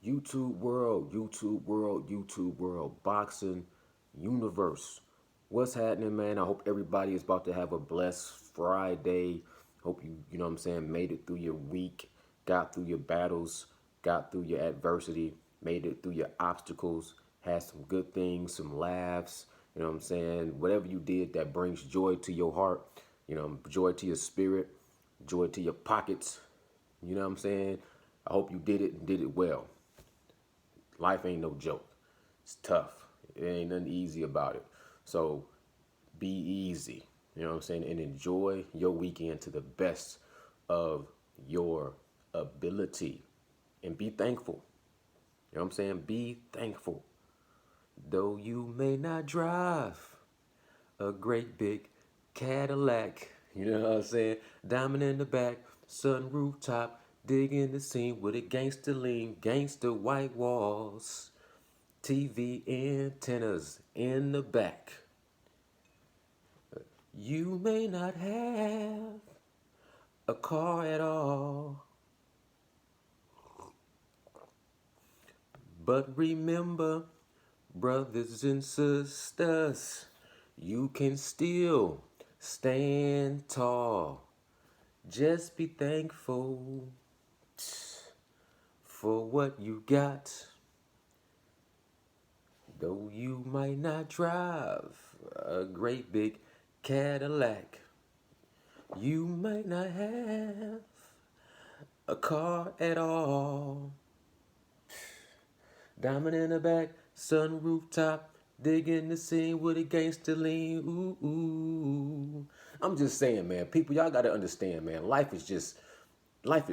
YouTube world, boxing universe. What's happening, man? I hope everybody is about to have a blessed Friday. Hope you know what I'm saying, made it through your week, got through your battles, got through your adversity, made it through your obstacles, had some good things, some laughs, you know what I'm saying? Whatever you did that brings joy to your heart, joy to your spirit, joy to your pockets, you know what I'm saying? I hope you did it and did it well. Life ain't no joke. It's tough. It ain't nothing easy about it. So be easy. You know what I'm saying? And enjoy your weekend to the best of your ability. And be thankful. You know what I'm saying? Be thankful. Though you may not drive a great big Cadillac. You know what I'm saying? Diamond in the back, sun rooftop, digging the scene with a gangster lean, gangster white walls, TV antennas in the back. You may not have a car at all, but remember, brothers and sisters, you can still stand tall. Just be thankful for what you got. Though you might not drive a great big Cadillac, you might not have a car at all. Diamond in the back, sun rooftop, digging the scene with a gangster lean. Ooh, ooh. I'm just saying, man. People, y'all gotta understand, man. Life is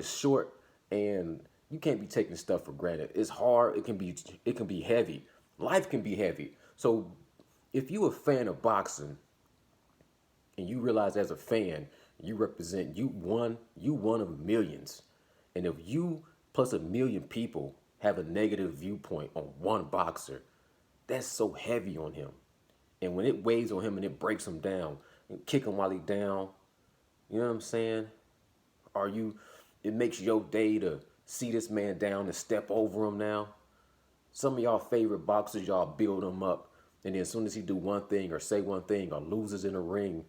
short, and you can't be taking stuff for granted. It's hard. It can be heavy. Life can be heavy. So, if you a fan of boxing, and you realize as a fan, you one of millions. And if you plus a million people have a negative viewpoint on one boxer, that's so heavy on him. And when it weighs on him and it breaks him down, and kick him while he down, you know what I'm saying? Are you it makes your day to see this man down and step over him now? Some of y'all favorite boxers, y'all build him up. And then as soon as he do one thing or say one thing or loses in a ring,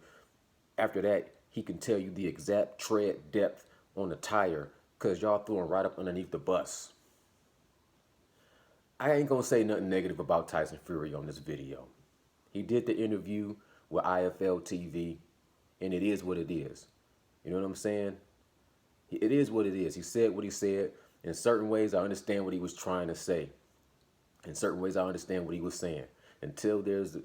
after that, he can tell you the exact tread depth on the tire because y'all threw him right up underneath the bus. I ain't gonna say nothing negative about Tyson Fury on this video. He did the interview with IFL TV, and it is what it is. You know what I'm saying? It is what it is. He said what he said. In certain ways, I understand what he was trying to say. In certain ways, I understand what he was saying. Until there's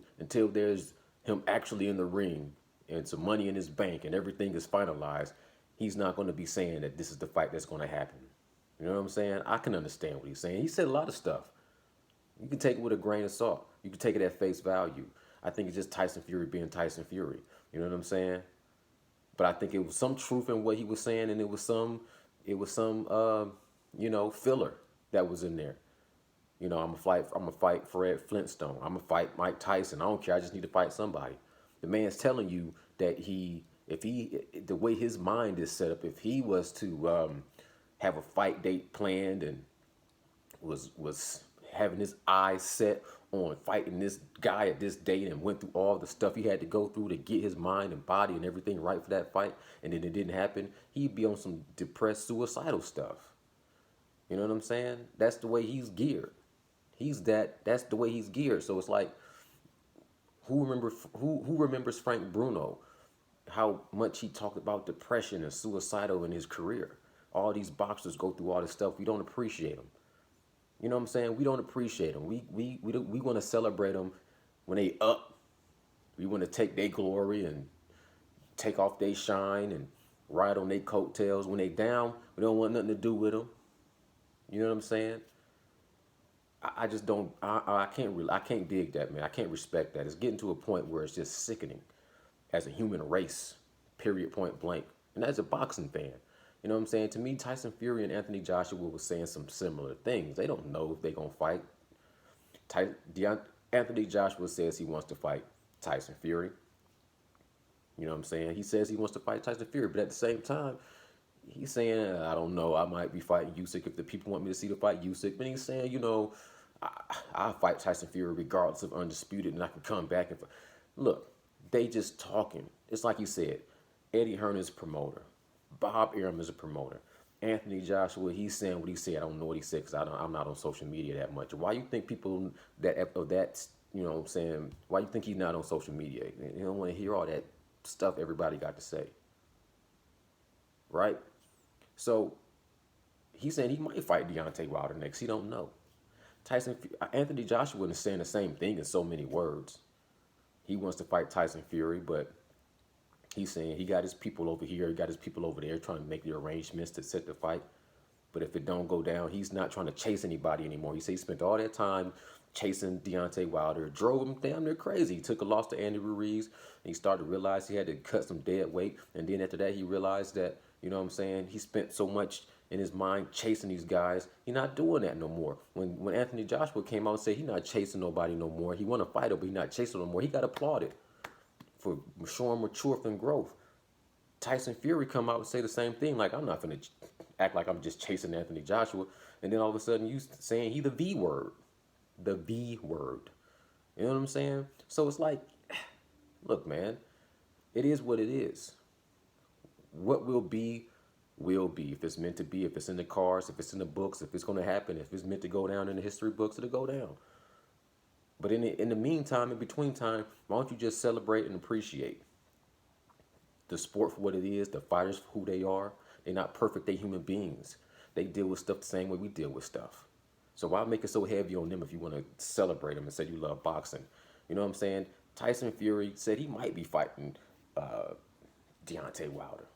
him actually in the ring and some money in his bank and everything is finalized, he's not going to be saying that this is the fight that's going to happen. You know what I'm saying? I can understand what he's saying. He said a lot of stuff. You can take it with a grain of salt. You can take it at face value. I think it's just Tyson Fury being Tyson Fury. You know what I'm saying? But I think it was some truth in what he was saying, and it was some filler that was in there. I'm gonna fight Fred Flintstone. I'm gonna fight Mike Tyson. I don't care. I just need to fight somebody. The man's telling you that the way his mind is set up, if he was to have a fight date planned and was having his eyes set on fighting this guy at this date and went through all the stuff he had to go through to get his mind and body and everything right for that fight, and then it didn't happen, he'd be on some depressed, suicidal stuff. You know what I'm saying? That's the way he's geared. That's the way he's geared. So it's like, who remembers Frank Bruno? How much he talked about depression and suicidal in his career. All these boxers go through all this stuff. We don't appreciate them. You know what I'm saying? We don't appreciate them. We want to celebrate them when they up. We want to take their glory and take off their shine and ride on their coattails. When they down, we don't want nothing to do with them. You know what I'm saying? I just don't. I can't dig that, man. I can't respect that. It's getting to a point where it's just sickening as a human race. Period. Point blank. And as a boxing fan, you know what I'm saying? To me, Tyson Fury and Anthony Joshua was saying some similar things. They don't know if they're gonna fight. Anthony Joshua says he wants to fight Tyson Fury. You know what I'm saying? He says he wants to fight Tyson Fury, but at the same time, He's saying, I don't know, I might be fighting Usyk if the people want me to see the fight Usyk. But he's saying, I, I'll fight Tyson Fury regardless of undisputed, and I can come back and look. They just talking. It's like you said, Eddie Hearn is a promoter, Bob Arum is a promoter. Anthony Joshua, he's saying what he said. I don't know what he said because I'm not on social media that much. Why you think people that what I'm saying? Why you think he's not on social media? You don't want to hear all that stuff everybody got to say, right? So he's saying he might fight Deontay Wilder next. He don't know. Anthony Joshua is saying the same thing in so many words. He wants to fight Tyson Fury, but he's saying he got his people over here, he got his people over there trying to make the arrangements to set the fight. But if it don't go down, he's not trying to chase anybody anymore. He said he spent all that time chasing Deontay Wilder, drove him damn near crazy. He took a loss to Andy Ruiz, and he started to realize he had to cut some dead weight. And then after that, he realized that, he spent so much in his mind chasing these guys. He's not doing that no more. When Anthony Joshua came out and said he's not chasing nobody no more, he want to fight him, but he's not chasing no more, he got applauded for showing maturity and growth. Tyson Fury come out and say the same thing, like, I'm not going to act like I'm just chasing Anthony Joshua. And then all of a sudden you saying he the V word. The V word. You know what I'm saying? So it's like, look, man, it is what it is. What will be, will be. If it's meant to be, if it's in the cards, if it's in the books, if it's going to happen, if it's meant to go down in the history books, it'll go down. But in the meantime, in between time, why don't you just celebrate and appreciate the sport for what it is, the fighters for who they are. They're not perfect, they're human beings. They deal with stuff the same way we deal with stuff. So why make it so heavy on them if you want to celebrate them and say you love boxing? You know what I'm saying? Tyson Fury said he might be fighting Deontay Wilder.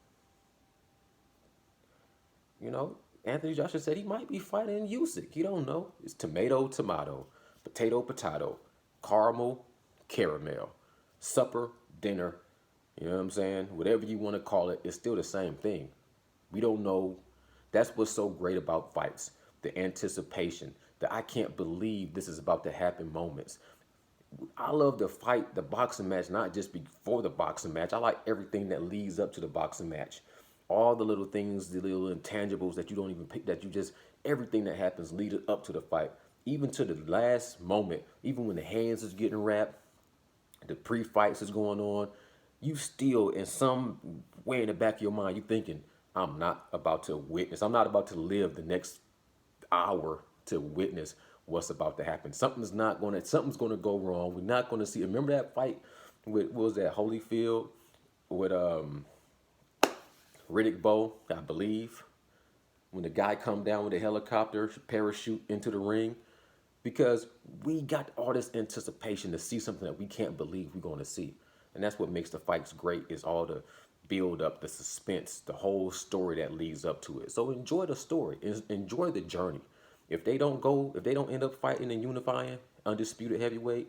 Anthony Joshua said he might be fighting Usyk. You don't know. It's tomato, tomato, potato, potato, caramel, caramel, supper, dinner. You know what I'm saying? Whatever you want to call it, it's still the same thing. We don't know. That's what's so great about fights. The anticipation. The I can't believe this is about to happen moments. I love the fight, the boxing match, not just before the boxing match. I like everything that leads up to the boxing match. All the little things, the little intangibles that you don't even pick, that you just, everything that happens lead up to the fight. Even to the last moment, even when the hands is getting wrapped, the pre-fights is going on, you still, in some way in the back of your mind, you thinking, I'm not about to witness, I'm not about to live the next hour to witness what's about to happen. Something's gonna go wrong. We're not gonna see. Remember that fight with, what was that, Holyfield with Riddick Bowe, I believe, when the guy come down with a helicopter parachute into the ring, because we got all this anticipation to see something that we can't believe we're going to see. And that's what makes the fights great, is all the build up, the suspense, the whole story that leads up to it. So enjoy the story, enjoy the journey. If they don't end up fighting and unifying undisputed heavyweight,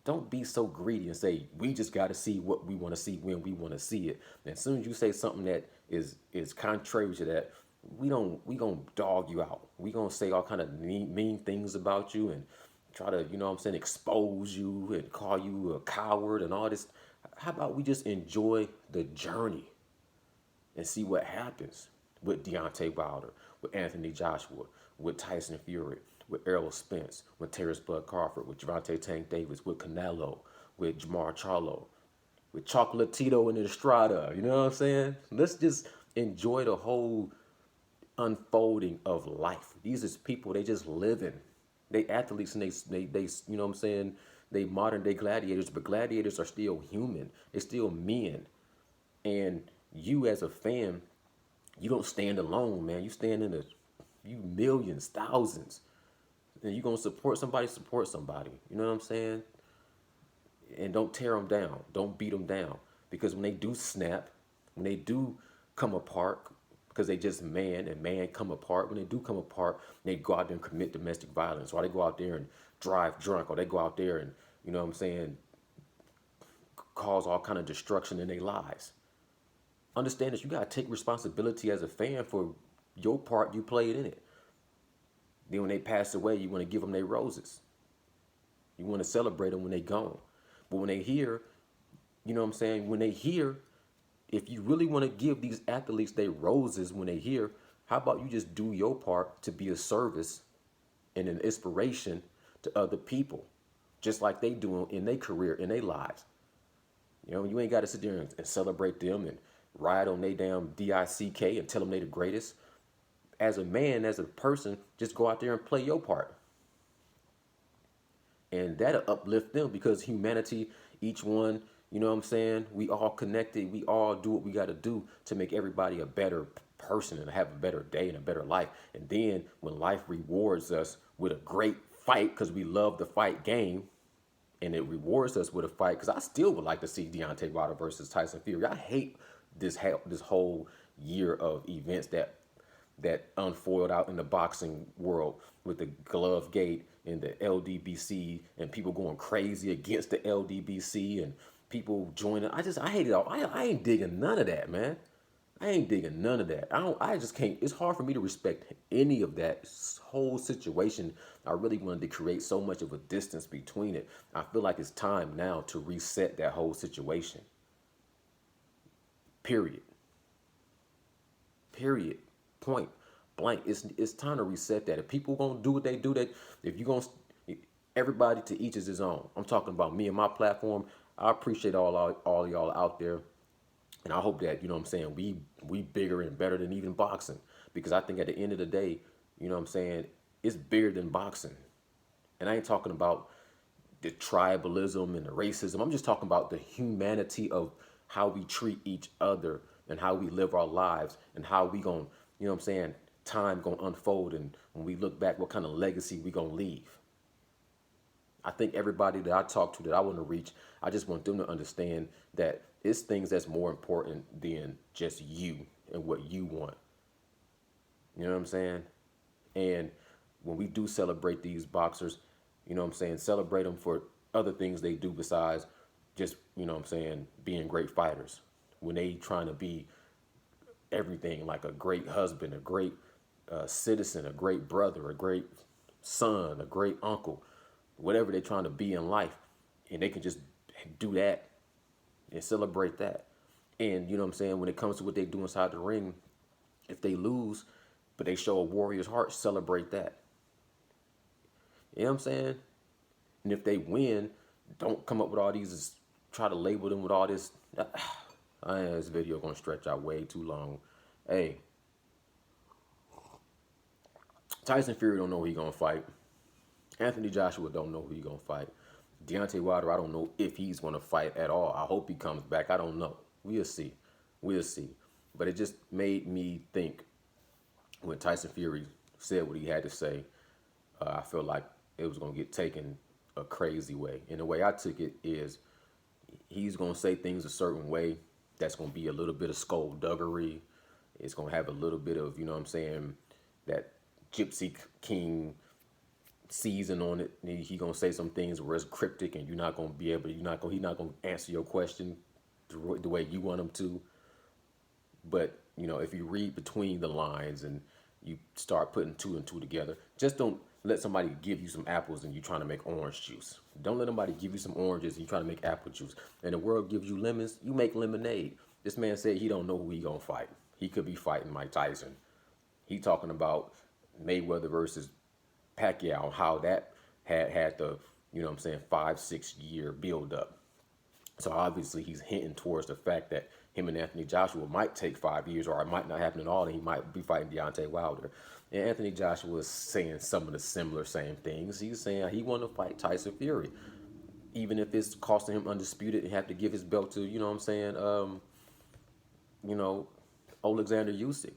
don't be so greedy and say, we just got to see what we want to see when we want to see it. And as soon as you say something that is contrary to that, we gonna dog you out. We gonna say all kind of mean things about you and try to, expose you and call you a coward and all this. How about we just enjoy the journey and see what happens with Deontay Wilder, with Anthony Joshua, with Tyson Fury, with Errol Spence, with Terrence Bud Crawford, with Gervonta Tank Davis, with Canelo, with Jamar Charlo, with Chocolatito and Estrada. You know what I'm saying? Let's just enjoy the whole unfolding of life. These is people, they just living. They athletes and they you know what I'm saying? They modern day gladiators, but gladiators are still human. They're still men. And you as a fan, you don't stand alone, man. You stand in you millions, thousands. And you gonna support somebody, support somebody. You know what I'm saying? And don't tear them down. Don't beat them down. Because when they do snap, when they do come apart, because they just man and man come apart, when they do come apart, they go out there and commit domestic violence, or they go out there and drive drunk, or they go out there and, you know what I'm saying, cause all kind of destruction in their lives. Understand that you got to take responsibility as a fan for your part you played in it. Then when they pass away, you want to give them their roses. You want to celebrate them when they gone. But when they hear, you know what I'm saying, when they hear If you really want to give these athletes their roses when they're here, how about you just do your part to be a service and an inspiration to other people, just like they do in their career, in their lives. You know, you ain't got to sit there and celebrate them and ride on they damn dick and tell them they the greatest. As a man, as a person, just go out there and play your part, and that'll uplift them because humanity, each one, you know what I'm saying? We all connected. We all do what we got to do to make everybody a better person and have a better day and a better life. And then when life rewards us with a great fight, because we love the fight game, and it rewards us with a fight, because I still would like to see Deontay Wilder versus Tyson Fury. I hate this whole year of events that unfoiled out in the boxing world with the glove gate and the LDBC and people going crazy against the LDBC and people joining. I hate it all. I ain't digging none of that, man. I ain't digging none of that. I just can't. It's hard for me to respect any of that whole situation. I really wanted to create so much of a distance between it. I feel like it's time now to reset that whole situation. Period. Period. Point blank. It's time to reset that. If people gonna do what they do, that if you gonna everybody to each is his own. I'm talking about me and my platform. I appreciate all y'all out there, and I hope that, you know what I'm saying, we bigger and better than even boxing, because I think at the end of the day, you know what I'm saying, it's bigger than boxing. And I ain't talking about the tribalism and the racism. I'm just talking about the humanity of how we treat each other and how we live our lives and how we going, you know what I'm saying, time going to unfold, and when we look back, what kind of legacy we going to leave. I think everybody that I talk to, that I want to reach, I just want them to understand that it's things that's more important than just you and what you want. You know what I'm saying? And when we do celebrate these boxers, you know what I'm saying, celebrate them for other things they do besides just, you know what I'm saying, being great fighters. When they trying to be everything, like a great husband, a great citizen, a great brother, a great son, a great uncle, whatever they're trying to be in life, and they can just do that and celebrate that. And you know what I'm saying, when it comes to what they do inside the ring, if they lose, but they show a warrior's heart, celebrate that. You know what I'm saying? And if they win, don't come up with all these, try to label them with all this. This video gonna stretch out way too long. Hey, Tyson Fury don't know who he gonna fight. Anthony Joshua don't know who he gonna fight. Deontay Wilder, I don't know if he's gonna fight at all. I hope he comes back. I don't know. We'll see. We'll see. But it just made me think when Tyson Fury said what he had to say. I feel like it was gonna get taken a crazy way. And the way I took it is he's gonna say things a certain way that's gonna be a little bit of skullduggery. It's gonna have a little bit of, you know what I'm saying, that Gypsy King season on it. He gonna say some things where it's cryptic, and you're not gonna be able. He's not gonna answer your question the way you want him to. But you know, if you read between the lines and you start putting two and two together, just don't let somebody give you some apples and you trying to make orange juice. Don't let somebody give you some oranges and you trying to make apple juice. And the world gives you lemons, you make lemonade. This man said he don't know who he gonna fight. He could be fighting Mike Tyson. He talking about Mayweather versus Pacquiao, how that had the, you know what I'm saying, 5-6 year build up. So obviously he's hinting towards the fact that him and Anthony Joshua might take 5 years, or it might not happen at all, and he might be fighting Deontay Wilder. And Anthony Joshua is saying some of the similar same things. He's saying he want to fight Tyson Fury, even if it's costing him undisputed and have to give his belt to, you know what I'm saying, you know, Alexander Usyk.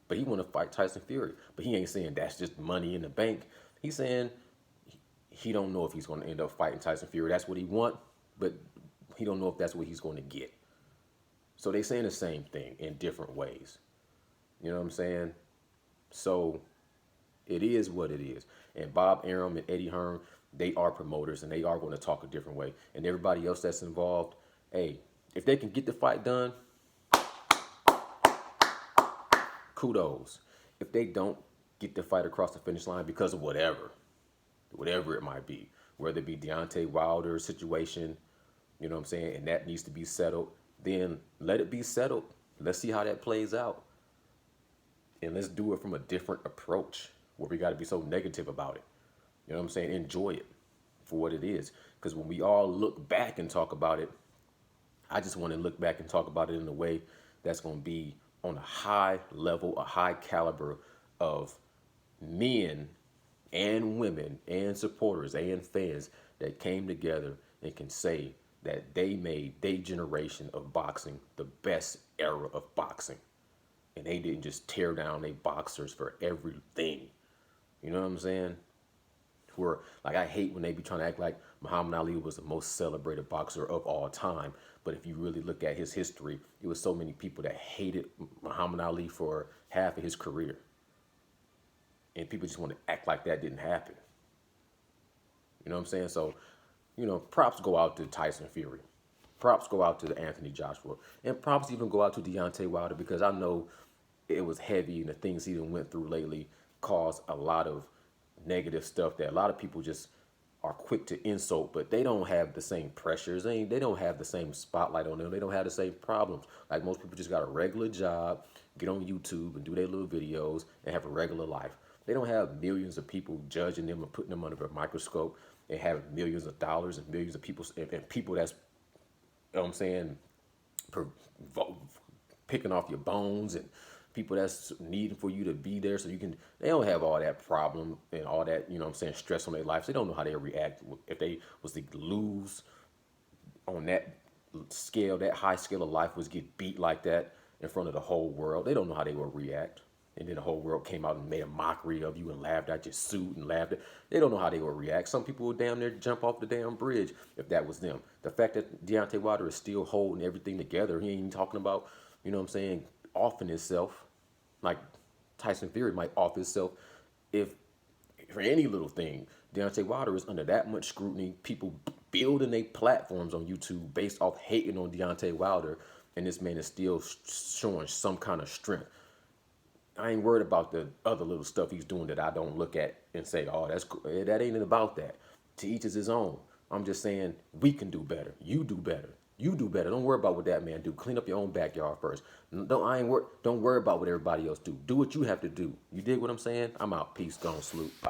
But he want to fight Tyson Fury. But he ain't saying that's just money in the bank. He's saying he don't know if he's going to end up fighting Tyson Fury. That's what he want, but he don't know if that's what he's going to get. So they saying the same thing in different ways. You know what I'm saying? So it is what it is. And Bob Arum and Eddie Hearn, they are promoters, and they are going to talk a different way. And everybody else that's involved, hey, if they can get the fight done, kudos. If they don't get the fight across the finish line because of whatever it might be, whether it be Deontay Wilder's situation, you know what I'm saying, and that needs to be settled, then let it be settled. Let's see how that plays out. And let's do it from a different approach where we got to be so negative about it. You know what I'm saying? Enjoy it for what it is. Because when we all look back and talk about it, I just want to look back and talk about it in a way that's going to be on a high level, a high caliber of men and women and supporters and fans that came together and can say that they made their generation of boxing the best era of boxing. And they didn't just tear down their boxers for everything. You know what I'm saying? Where, like, I hate when they be trying to act like Muhammad Ali was the most celebrated boxer of all time. But if you really look at his history, it was so many people that hated Muhammad Ali for half of his career. And people just want to act like that didn't happen. You know what I'm saying? So, props go out to Tyson Fury. Props go out to Anthony Joshua. And props even go out to Deontay Wilder, because I know it was heavy and the things he done went through lately caused a lot of negative stuff that a lot of people just are quick to insult, but they don't have the same pressures. They don't have the same spotlight on them. They don't have the same problems. Like, most people just got a regular job, get on YouTube and do their little videos and have a regular life. They don't have millions of people judging them and putting them under a microscope and have millions of dollars and millions of people and people that's, you know what I'm saying, picking off your bones, and people that's needing for you to be there so you can. They don't have all that problem and all that, you know what I'm saying, stress on their life. So they don't know how they react if they was to lose on that scale, that high scale of life, was get beat like that in front of the whole world. They don't know how they would react. And then the whole world came out and made a mockery of you and laughed at your suit and laughed at. They don't know how they would react. Some people would damn near jump off the damn bridge if that was them. The fact that Deontay Wilder is still holding everything together, he ain't even talking about, you know what I'm saying, offing himself, like Tyson Fury might off himself if for any little thing. Deontay Wilder is under that much scrutiny. People building their platforms on YouTube based off hating on Deontay Wilder, and this man is still showing some kind of strength. I ain't worried about the other little stuff he's doing that I don't look at and say, oh, that's cool. That ain't about that. To each is his own. I'm just saying we can do better. You do better. You do better. Don't worry about what that man do. Clean up your own backyard first. Don't worry about what everybody else do. Do what you have to do. You dig what I'm saying? I'm out. Peace. Gone. Salute.